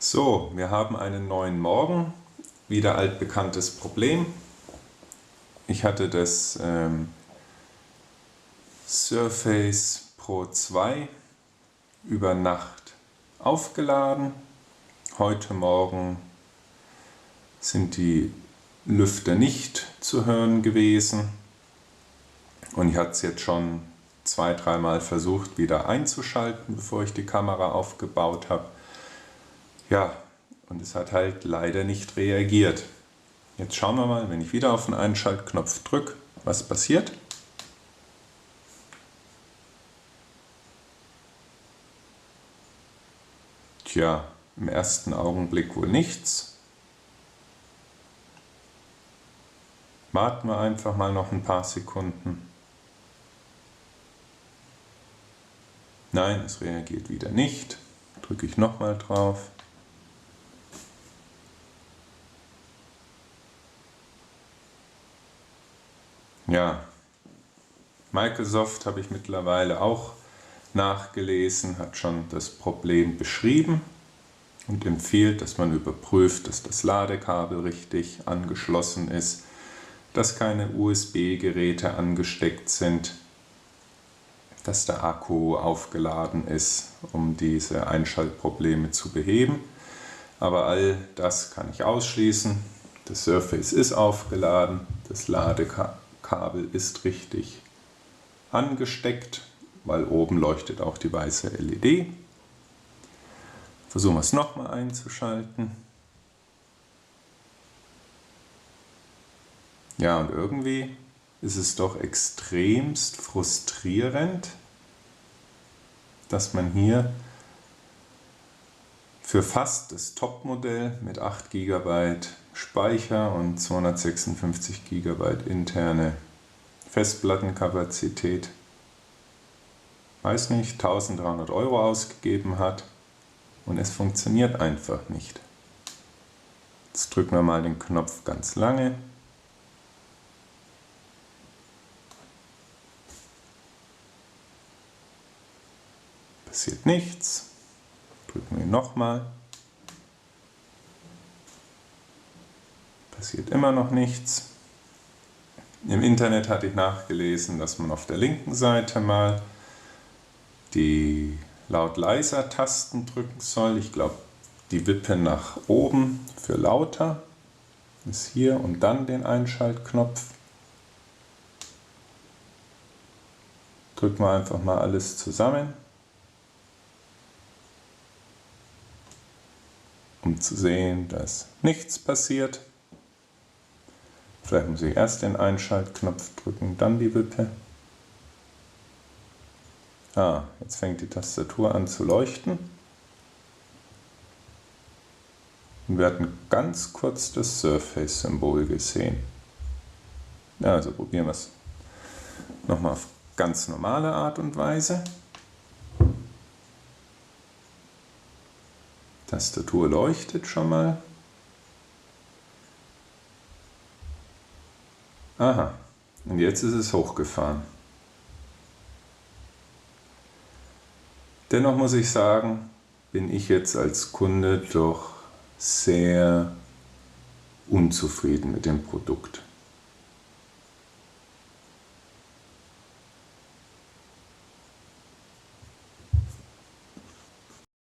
So, wir haben einen neuen Morgen, wieder altbekanntes Problem. Ich hatte das Surface Pro 2 über Nacht aufgeladen. Heute Morgen sind die Lüfter nicht zu hören gewesen und ich hatte es jetzt schon 2-3 Mal versucht wieder einzuschalten, bevor ich die Kamera aufgebaut habe. Ja, und es hat halt leider nicht reagiert. Jetzt schauen wir mal, wenn ich wieder auf den Einschaltknopf drücke, was passiert. Tja, im ersten Augenblick wohl nichts. Warten wir einfach mal noch ein paar Sekunden. Nein, es reagiert wieder nicht. Drücke ich nochmal drauf. Ja, Microsoft habe ich mittlerweile auch nachgelesen, hat schon das Problem beschrieben und empfiehlt, dass man überprüft, dass das Ladekabel richtig angeschlossen ist, dass keine USB-Geräte angesteckt sind, dass der Akku aufgeladen ist, um diese Einschaltprobleme zu beheben. Aber all das kann ich ausschließen. Das Surface ist aufgeladen, das Ladekabel ist richtig angesteckt, weil oben leuchtet auch die weiße LED. Versuchen wir es nochmal einzuschalten. Ja, und irgendwie ist es doch extremst frustrierend, dass man hier für fast das Topmodell mit 8 GB Speicher und 256 GB interne Festplattenkapazität, weiß nicht, 1300 € ausgegeben hat und es funktioniert einfach nicht. Jetzt drücken wir mal den Knopf ganz lange. Passiert nichts. Drücken wir nochmal. Passiert immer noch nichts. Im Internet hatte ich nachgelesen, dass man auf der linken Seite mal die Laut-Leiser-Tasten drücken soll. Ich glaube, die Wippe nach oben für lauter ist hier und dann den Einschaltknopf. Drücken wir einfach mal alles zusammen, um zu sehen, dass nichts passiert. Vielleicht muss ich erst den Einschaltknopf drücken, dann die Wippe. Jetzt fängt die Tastatur an zu leuchten. Und wir hatten ganz kurz das Surface-Symbol gesehen. Ja, also probieren wir es nochmal auf ganz normale Art und Weise. Tastatur leuchtet schon mal. Aha, und jetzt ist es hochgefahren. Dennoch muss ich sagen, bin ich jetzt als Kunde doch sehr unzufrieden mit dem Produkt.